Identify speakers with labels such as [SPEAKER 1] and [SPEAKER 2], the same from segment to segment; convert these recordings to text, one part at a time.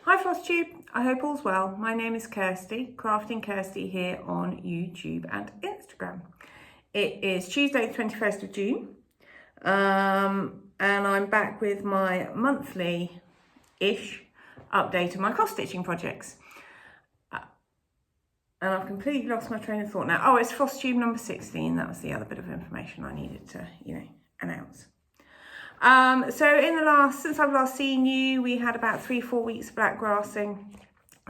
[SPEAKER 1] Hi Flosstube, I hope all's well. My name is Kirsty, Crafting Kirsty here on YouTube and Instagram. It is Tuesday the 21st of June and I'm back with my monthly-ish update of my cross-stitching projects. And I've completely lost my train of thought now. Oh, it's Flosstube number 16. That was the other bit of information I needed to, announce. So since I've last seen you, we had about 3-4 weeks of black grassing.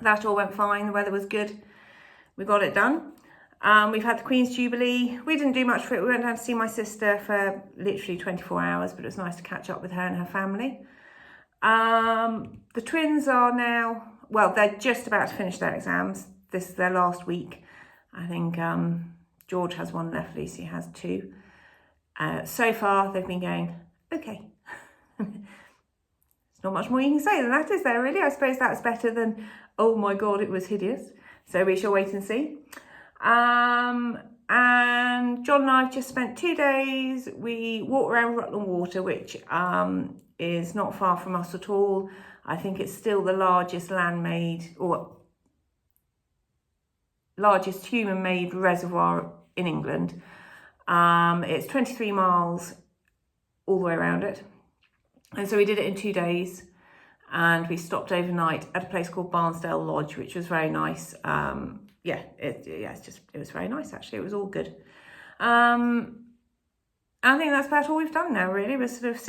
[SPEAKER 1] That all went fine. The weather was good. We got it done. We've had the Queen's Jubilee. We didn't do much for it. We went down to see my sister for literally 24 hours, but it was nice to catch up with her and her family. The twins are now, well, they're just about to finish their exams. This is their last week. I think George has one left, Lucy has 2. So far, they've been going, okay. There's not much more you can say than that, is there, really? I suppose that's better than, oh my God, it was hideous. So we shall wait and see. And John and I have just spent 2 days. We walked around Rutland Water, which is not far from us at all. I think it's still the largest land-made or largest human-made reservoir in England. It's 23 miles all the way around it. And so we did it in 2 days and we stopped overnight at a place called Barnsdale Lodge, which was very nice. It was very nice, actually. It was all good. I think that's about all we've done now, really. We're sort of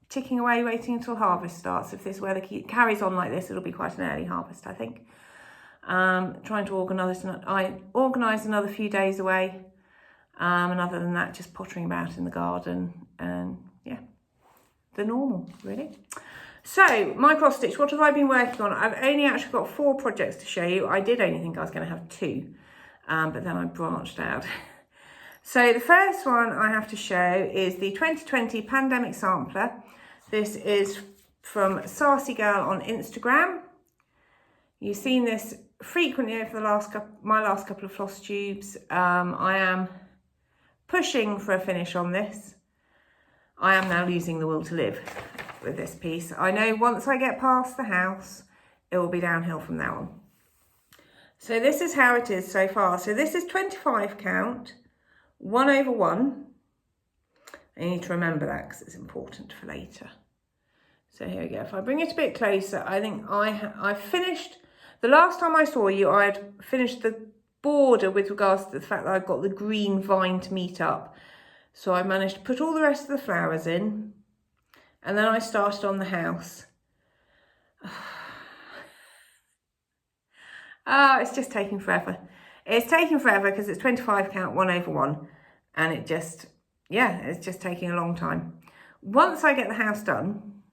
[SPEAKER 1] ticking away, waiting until harvest starts. If this weather carries on like this, it'll be quite an early harvest, I think. Trying to organise another few days away. And other than that, just pottering about in the garden and the normal, really. So, my cross stitch, what have I been working on? I've only actually got 4 projects to show you. I did only think I was going to have 2, but then I branched out. So the first one I have to show is the 2020 Pandemic Sampler. This is from Sassy Girl on Instagram. You've seen this frequently over my last couple of floss tubes. I am pushing for a finish on this. I am now losing the will to live with this piece. I know once I get past the house, it will be downhill from now on. So this is how it is so far. So this is 25 count, 1/1. I need to remember that because it's important for later. So here we go. If I bring it a bit closer, I think I finished, the last time I saw you, I had finished the border with regards to the fact that I've got the green vine to meet up. So I managed to put all the rest of the flowers in and then I started on the house. It's just taking forever. It's taking forever because it's 25 count, 1/1 and it's just taking a long time. Once I get the house done,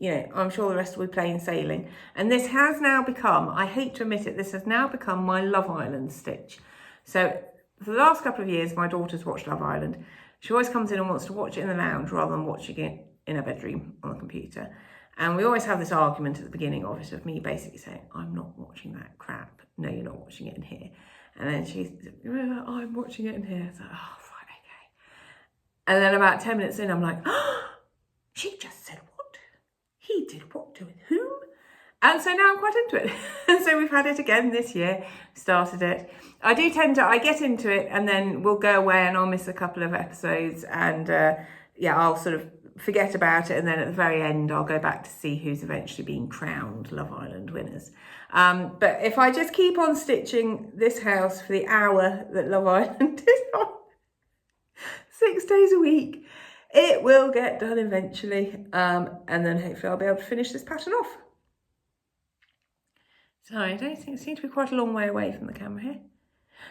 [SPEAKER 1] I'm sure the rest will be plain sailing. And this has now become, I hate to admit it, this has now become my Love Island stitch. So for the last couple of years, my daughter's watched Love Island. She always comes in and wants to watch it in the lounge rather than watching it in her bedroom on the computer. And we always have this argument at the beginning of it of me basically saying, I'm not watching that crap. No, you're not watching it in here. And then she's, I'm watching it in here. It's like, oh, right, okay. And then about 10 minutes in, I'm like, oh, she just said what? He did what to whom? And so now I'm quite into it. And so we've had it again this year, started it. I get into it and then we'll go away and I'll miss a couple of episodes and I'll sort of forget about it. And then at the very end, I'll go back to see who's eventually being crowned Love Island winners. But if I just keep on stitching this house for the hour that Love Island is on, 6 days a week, it will get done eventually. And then hopefully I'll be able to finish this pattern off. Sorry, I don't think it seems to be quite a long way away from the camera here.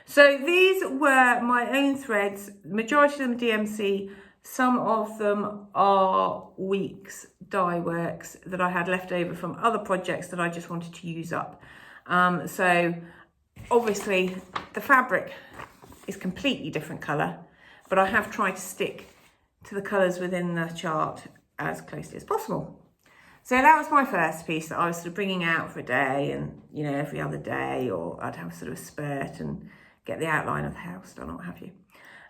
[SPEAKER 1] So these were my own threads, the majority of them DMC, some of them are Weeks dye works that I had left over from other projects that I just wanted to use up. So obviously the fabric is completely different colour, but I have tried to stick to the colours within the chart as closely as possible. So that was my first piece that I was sort of bringing out for a day and, every other day, or I'd have sort of a spurt and get the outline of the house done or what have you.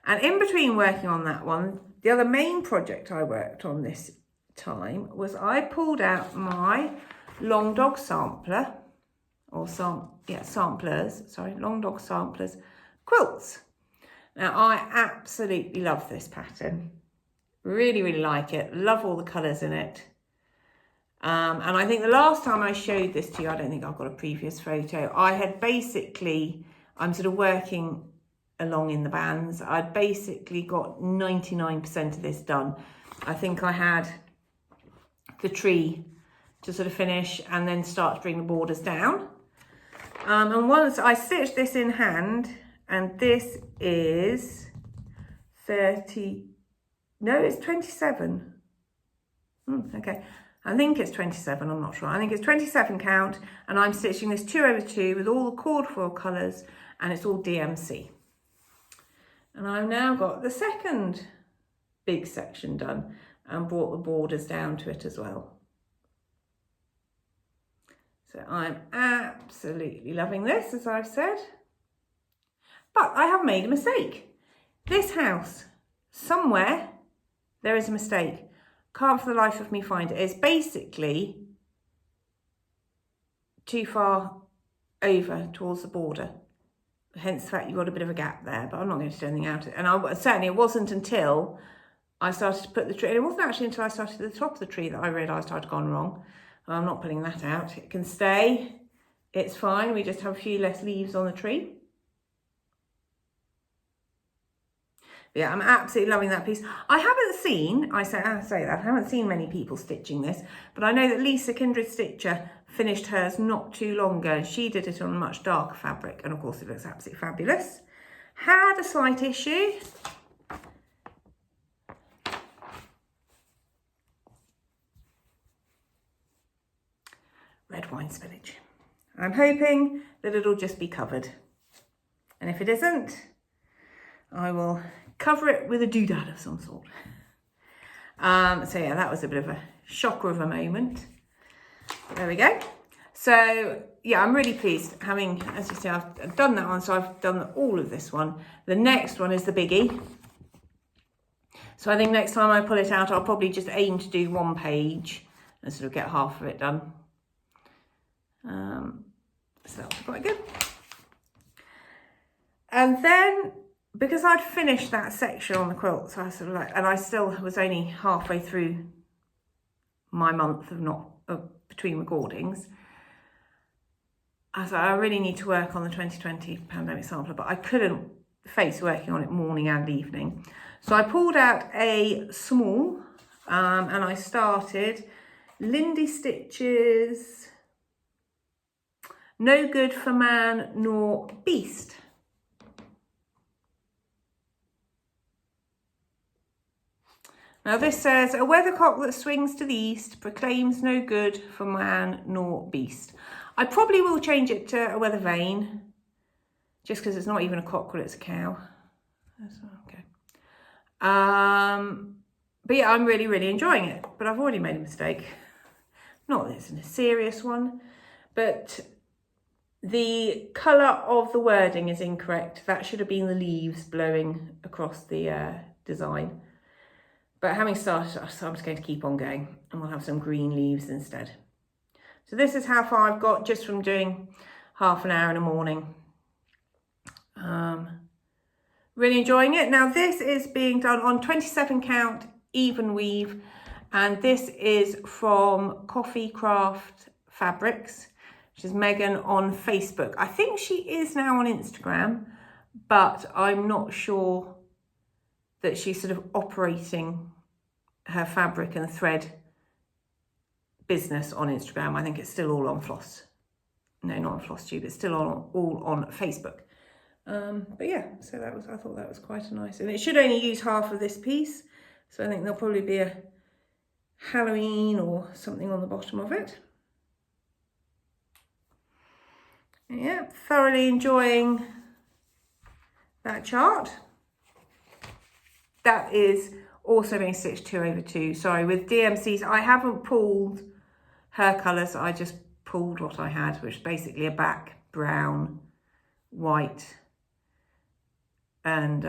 [SPEAKER 1] And in between working on that one, the other main project I worked on this time was I pulled out my Long Dog Sampler, or samplers, sorry, Long Dog Samplers Quiltz. Now, I absolutely love this pattern. Really, really like it. Love all the colours in it. And I think the last time I showed this to you, I don't think I've got a previous photo, I had basically, I'm sort of working along in the bands. I'd basically got 99% of this done. I think I had the tree to sort of finish and then start to bring the borders down. And once I stitched this in hand, and this is 30, no, it's 27. Okay, I think it's 27, I'm not sure. I think it's 27 count, and I'm stitching this 2 over 2 with all the cord foil colours, and it's all DMC. And I've now got the second big section done and brought the borders down to it as well. So I'm absolutely loving this, as I've said. But I have made a mistake. This house, somewhere, there is a mistake. Can't for the life of me find it. It's basically too far over towards the border. Hence the fact you've got a bit of a gap there, but I'm not going to do anything out of it. And certainly it wasn't until I started to put the tree, and it wasn't actually until I started at the top of the tree that I realised I'd gone wrong. I'm not pulling that out. It can stay. It's fine. We just have a few less leaves on the tree. But yeah, I'm absolutely loving that piece. I haven't seen, I haven't seen many people stitching this, but I know that Lisa Kindred Stitcher finished hers not too long ago. She did it on a much darker fabric, and of course it looks absolutely fabulous. Had a slight issue. Red wine spillage. I'm hoping that it'll just be covered. And if it isn't, I will cover it with a doodad of some sort. So yeah, that was a bit of a shocker of a moment. There we go. So yeah, I'm really pleased having, as you see, I've done that one. So I've done all of this one. The next one is the biggie. So I think next time I pull it out, I'll probably just aim to do one page and sort of get half of it done. So that was quite good. And then, because I'd finished that section on the quilt, so I sort of like, and I still was only halfway through my month of between recordings. I thought I really need to work on the 2020 pandemic sampler, but I couldn't face working on it morning and evening. So I pulled out a small, and I started Lindy Stifches, No Good for Man Nor Beast. Now this says, a weathercock that swings to the east proclaims no good for man nor beast. I probably will change it to a weather vane, just because it's not even a cockerel, it's a cow. Okay. But yeah, I'm really, really enjoying it, but I've already made a mistake. Not that it's a serious one, but the colour of the wording is incorrect. That should have been the leaves blowing across the design. But having started, I'm just going to keep on going, and we'll have some green leaves instead. So this is how far I've got just from doing half an hour in the morning. Really enjoying it. Now this is being done on 27 count even weave, and this is from Coffee Craft Fabrics, which is Megan on Facebook. I think she is now on Instagram, but I'm not sure that she's sort of operating her fabric and thread business on Instagram. I think it's still all on not on Flosstube, it's still all on Facebook. But yeah, so I thought that was quite a nice, and it should only use half of this piece. So I think there'll probably be a Halloween or something on the bottom of it. Yeah, thoroughly enjoying that chart. That is also being stitched 2 over 2. Sorry, with DMCs, I haven't pulled her colours. I just pulled what I had, which is basically a back, brown, white, and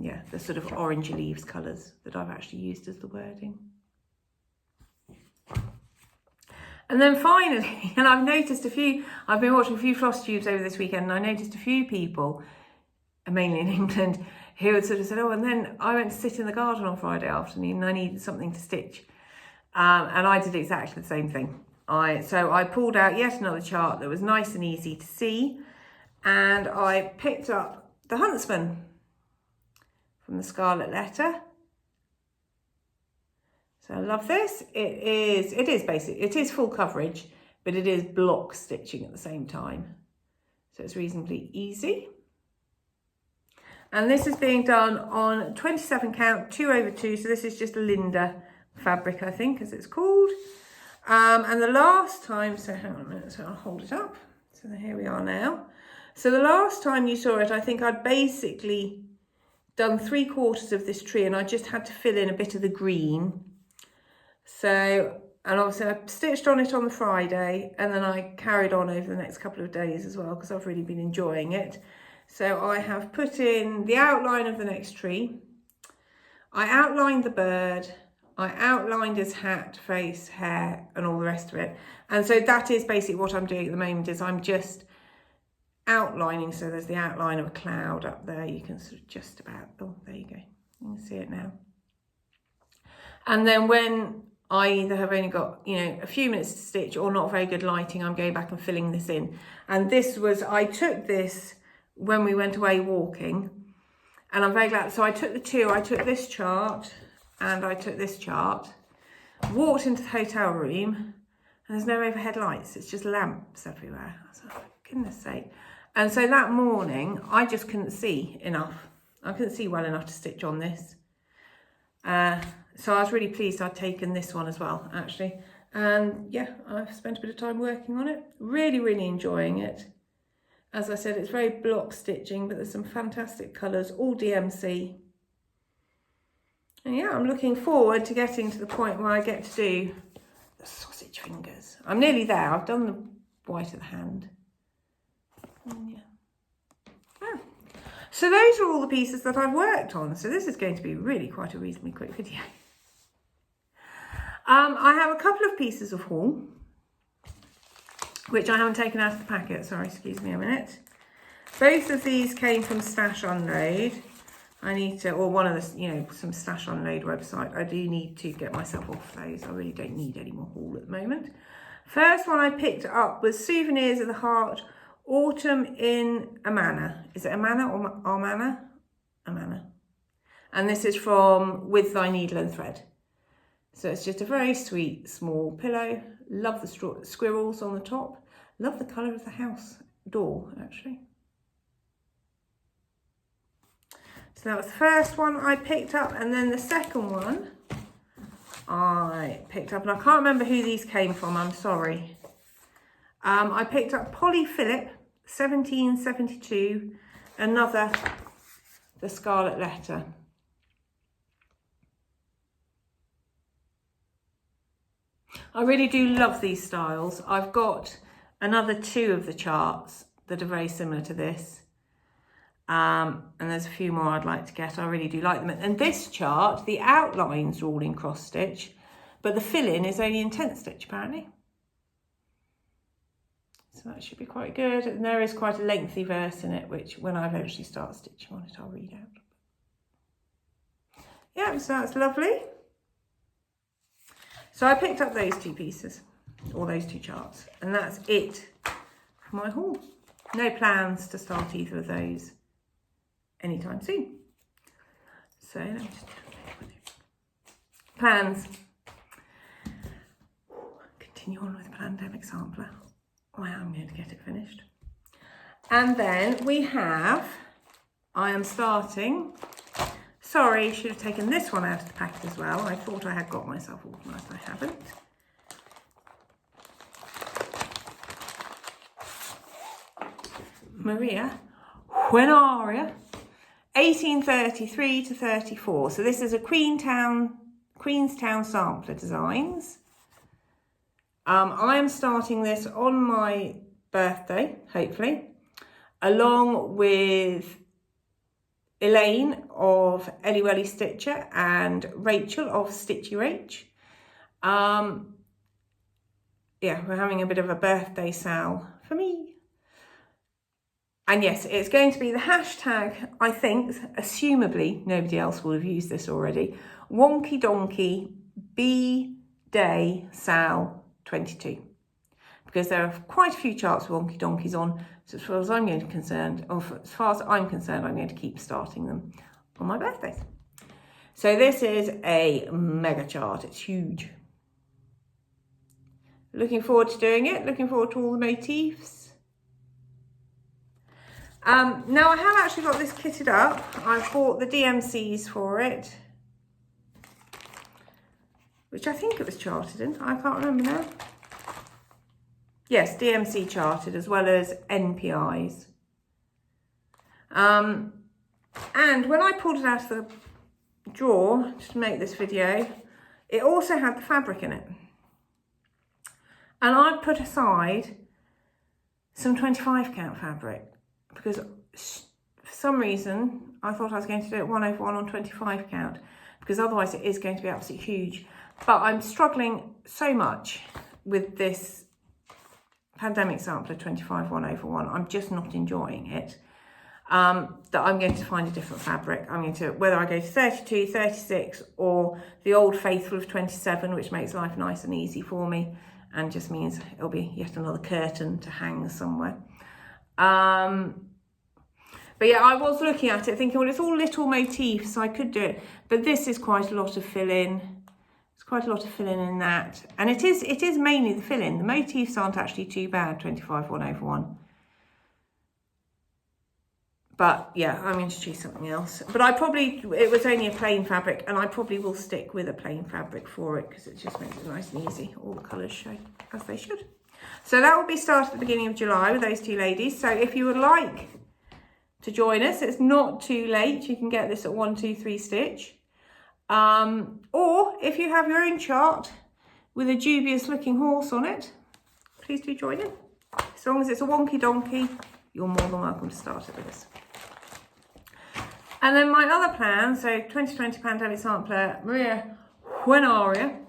[SPEAKER 1] yeah, the sort of orange leaves colours that I've actually used as the wording. And then finally, and I've been watching a few Flosstubes over this weekend, and I noticed a few people, mainly in England, who had sort of said, oh, and then I went to sit in the garden on Friday afternoon and I needed something to stitch. And I did exactly the same thing. So I pulled out yet another chart that was nice and easy to see, and I picked up the Huntsman from the Scarlett Letter. So I love this. It is basic. It is full coverage, but it is block stitching at the same time. So it's reasonably easy. And this is being done on 27 count, 2/2. So this is just Linda fabric, I think, as it's called. And the last time, so hang on a minute, so I'll hold it up. So here we are now. So the last time you saw it, I think I'd basically done 3/4 of this tree, and I just had to fill in a bit of the green. So, and obviously I stitched on it on the Friday, and then I carried on over the next couple of days as well, because I've really been enjoying it. So I have put in the outline of the next tree. I outlined the bird. I outlined his hat, face, hair, and all the rest of it. And so that is basically what I'm doing at the moment, is I'm just outlining. So there's the outline of a cloud up there. You can sort of just about, oh, there you go. You can see it now. And then when I either have only got, a few minutes to stitch or not very good lighting, I'm going back and filling this in. And I took this when we went away walking, and I'm very glad. So I took this chart and I took this chart, walked into the hotel room, and there's no overhead lights. It's just lamps everywhere. I was like, for goodness sake. And so that morning, I just couldn't see enough. I couldn't see well enough to stitch on this. So I was really pleased I'd taken this one as well, actually. And yeah, I've spent a bit of time working on it. Really, really enjoying it. As I said, it's very block stitching, but there's some fantastic colours, all DMC. And yeah, I'm looking forward to getting to the point where I get to do the sausage fingers. I'm nearly there. I've done the white of the hand. And yeah. Oh. So those are all the pieces that I've worked on. So this is going to be really quite a reasonably quick video. I have a couple of pieces of haul, which I haven't taken out of the packet. Sorry, excuse me a minute. Both of these came from Stash Unload. Or one of the, some Stash Unload website. I do need to get myself off those. I really don't need any more haul at the moment. First one I picked up was Souvenirs of the Heart, Autumn in Amana. Is it Amana or Amana? Amana. And this is from With Thy Needle and Thread. So it's just a very sweet small pillow. Love the squirrels on the top. Love the colour of the house door, actually. So that was the first one I picked up, and then the second one I picked up, and I can't remember who these came from, I'm sorry. I picked up Phillip, 1772, another, the Scarlett Letter. I really do love these styles. I've got another 2 of the charts that are very similar to this. And there's a few more I'd like to get. I really do like them. And this chart, the outlines are all in cross stitch, but the fill-in is only in 10th stitch apparently. So that should be quite good. And there is quite a lengthy verse in it, which when I eventually start stitching on it, I'll read out. Yeah, so that's lovely. So I picked up those 2 pieces, or those 2 charts, and that's it for my haul. No plans to start either of those anytime soon. So let me just plans. Continue on with the Pandemic Sampler. I am going to get it finished. And then we have, I am starting, sorry, should have taken this one out of the packet as well. I thought I had got myself organised, I haven't. Maria Quinaria, 1833 to 34. So this is a Queenstown Sampler Designs. I am starting this on my birthday, hopefully, along with Elaine of Ellie Welly Stitcher and Rachel of Stitchy Rach. yeah, we're having a bit of a birthday sale for me. And yes, it's going to be the hashtag, I think, assumably, nobody else will have used this already, Wonky Donkey B-Day Sal 22. Because there are quite a few charts with Wonky Donkeys on, so as far as I'm concerned, I'm going to keep starting them on my birthdays. So this is a mega chart, it's huge. Looking forward to doing it, looking forward to all the motifs. Now I have actually got this kitted up. I've bought the DMCs for it, which I think it was charted in, I can't remember now. Yes, DMC charted as well as NPIs. And when I pulled it out of the drawer to make this video, it also had the fabric in it. And I put aside some 25 count fabric because for some reason I thought I was going to do it 1/1 on 25 count because otherwise it is going to be absolutely huge. But I'm struggling so much with this pandemic sampler 25 1/1. I'm just not enjoying it. That I'm going to find a different fabric. I'm going to, whether I go to 32, 36 or the old faithful of 27, which makes life nice and easy for me and just means it'll be yet another curtain to hang somewhere. But yeah, I was looking at it thinking, well, it's all little motifs, so I could do it. But this is quite a lot of fill-in. It's quite a lot of fill-in in that. And it is mainly the fill-in. The motifs aren't actually too bad, 25 1/1. But yeah, I'm going to choose something else. But it was only a plain fabric, and I probably will stick with a plain fabric for it because it just makes it nice and easy. All the colours show as they should. So that will be started at the beginning of July with those two ladies. So if you would like to join us, it's not too late. You can get this at 1 2 3 stitch. Or if you have your own chart with a dubious looking horse on it, please do join in. As long as it's a wonky donkey, you're more than welcome to start it with us. And then my other plan, so 2020 Pandemic Sampler, Maria Juanaria.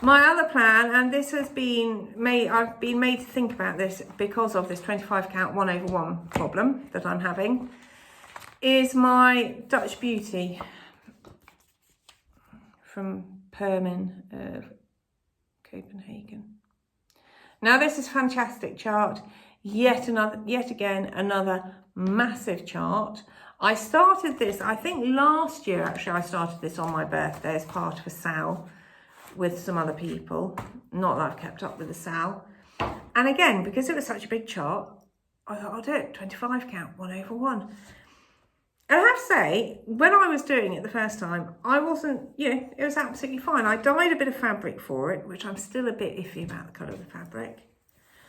[SPEAKER 1] My other plan, and this has been made, I've been made to think about this because of this 25 count 1/1 problem that I'm having, is my Dutch Beauty from Parkman of Copenhagen. Now this is a fantastic chart, yet again another massive chart. I started this, I think last year actually, I started this on my birthday as part of a sale with some other people. Not that I've kept up with the sale. And again, because it was such a big chart, I thought I'll do it, 25 count, 1/1. And I have to say, when I was doing it the first time, I wasn't, it was absolutely fine. I dyed a bit of fabric for it, which I'm still a bit iffy about the colour of the fabric.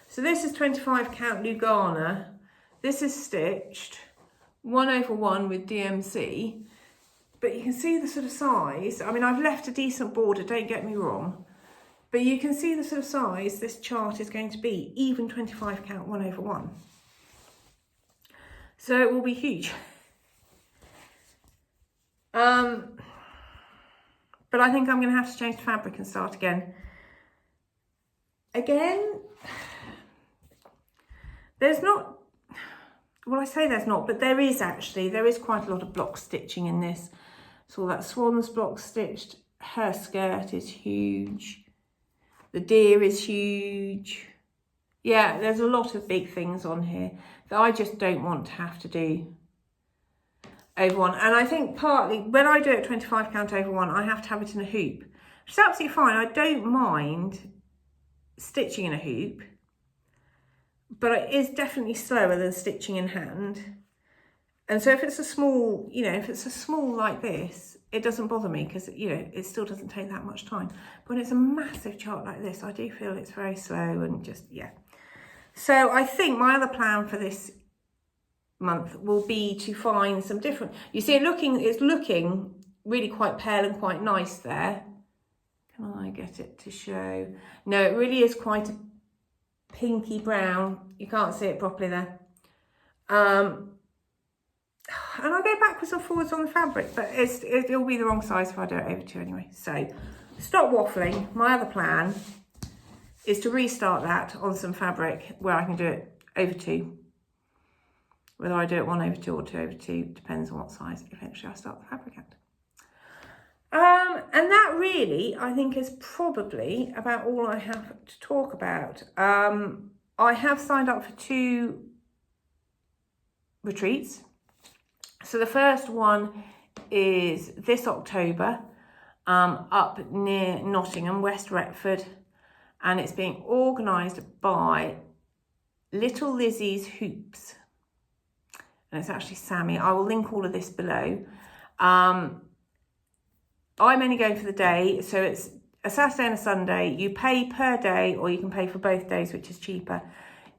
[SPEAKER 1] So this is 25 count Lugana. This is stitched 1/1 with DMC. But you can see the sort of size. I mean, I've left a decent border, don't get me wrong. But you can see the sort of size this chart is going to be, even 25 count 1/1. So it will be huge. But I think I'm going to have to change the fabric and start again. There's not, well, I say there's not, but there is quite a lot of block stitching in this. So that swan's block stitched, her skirt is huge. The deer is huge. Yeah, there's a lot of big things on here that I just don't want to have to do over one. And I think partly when I do it 25 count over one, I have to have it in a hoop, which is absolutely fine. I don't mind stitching in a hoop, but it is definitely slower than stitching in hand. And so if it's a small, if it's a small like this, it doesn't bother me because, it still doesn't take that much time. But when it's a massive chart like this, I do feel it's very slow and just, yeah. So I think my other plan for this month will be to find some different, you see it's looking really quite pale and quite nice there. Can I get it to show? No, it really is quite a pinky brown. You can't see it properly there. And I go backwards and forwards on the fabric, but it'll be the wrong size if I do it over two anyway. So stop waffling. My other plan is to restart that on some fabric where I can do it over 2. Whether I do it 1/2 or 2/2 depends on what size eventually I start the fabric at. And that really, I think, is probably about all I have to talk about. I have signed up for 2 retreats. So the first one is this October, up near Nottingham, West Retford, and it's being organised by Little Lizzie's Hoops. And it's actually Sammy. I will link all of this below. I'm only going for the day, so it's a Saturday and a Sunday. You pay per day, or you can pay for both days, which is cheaper.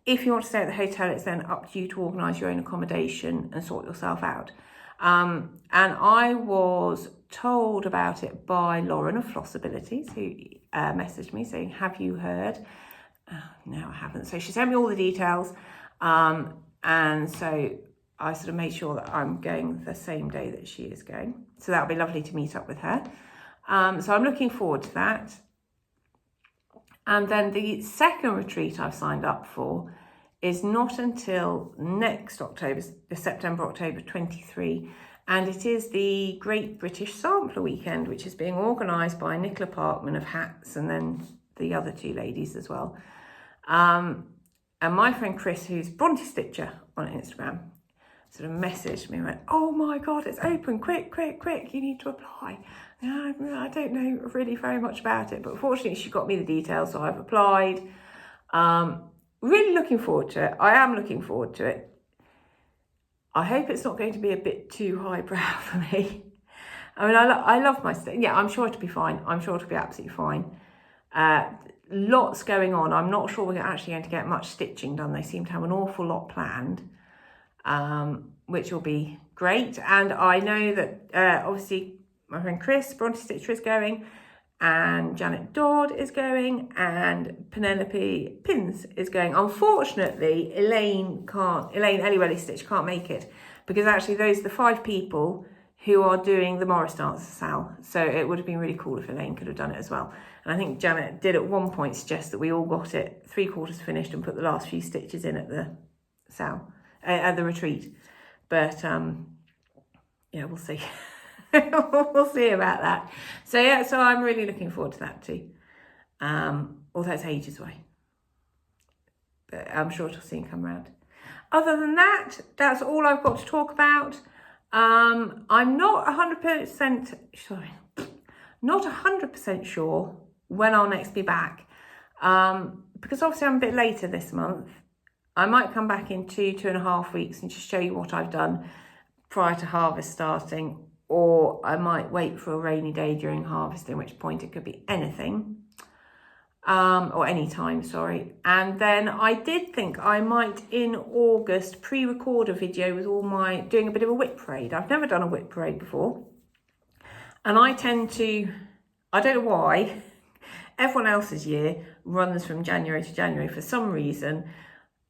[SPEAKER 1] If you want to stay at the hotel, it's then up to you to organise your own accommodation and sort yourself out. And I was told about it by Lauren of Flossabilities, who messaged me saying, have you heard? No, I haven't. So she sent me all the details. And so I sort of made sure that I'm going the same day that she is going. So that'll be lovely to meet up with her. So I'm looking forward to that. And then the second retreat I've signed up for is not until next October, the September-October 23. And it is the Great British Sampler Weekend, which is being organised by Nicola Parkman of Hats, and then the other 2 ladies as well. And my friend Chris, who's Bronte Stitcher on Instagram, sort of messaged me and went, oh my God, it's open, quick, quick, quick, you need to apply. I don't know really very much about it, but fortunately she got me the details, so I've applied. Really looking forward to it. I am looking forward to it. I hope it's not going to be a bit too highbrow for me. I mean, I love my stitch. Yeah, I'm sure it'll be fine. I'm sure it'll be absolutely fine. Lots going on. I'm not sure we're actually going to get much stitching done. They seem to have an awful lot planned, which will be great. And I know that obviously my friend Chris, Bronte Stitcher, is going, and Janet Dodd is going, and Penelope Pins is going. Unfortunately, Elaine Ellywelly Stitch can't make it, because actually those are the 5 people who are doing the Morris Dance Sal. So it would have been really cool if Elaine could have done it as well. And I think Janet did at one point suggest that we all got it 3/4 finished and put the last few stitches in at the Sal, at the retreat. But yeah, we'll see. We'll see about that. So yeah, so I'm really looking forward to that too. Although it's ages away, but I'm sure it'll soon come around. Other than that, that's all I've got to talk about. I'm not 100% sure when I'll next be back, because obviously I'm a bit later this month. I might come back in 2.5 weeks and just show you what I've done prior to harvest starting. Or I might wait for a rainy day during harvest, in which point it could be anything, or any time, sorry. And then I did think I might, in August, pre-record a video with doing a bit of a whip parade. I've never done a whip parade before. And I tend to, I don't know why, everyone else's year runs from January to January for some reason.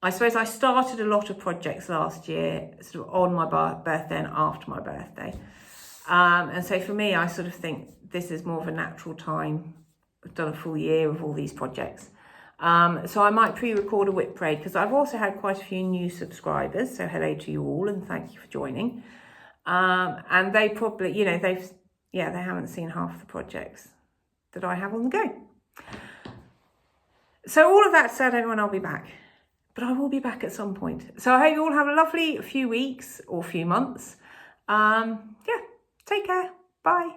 [SPEAKER 1] I suppose I started a lot of projects last year, sort of on my birthday and after my birthday. And so for me, I sort of think this is more of a natural time. I've done a full year of all these projects. So I might pre-record a whip parade, because I've also had quite a few new subscribers. So hello to you all, and thank you for joining. And they probably, they haven't seen half the projects that I have on the go. So all of that said, I don't know when I'll be back, but I will be back at some point. So I hope you all have a lovely few weeks or few months. Yeah. Take care. Bye.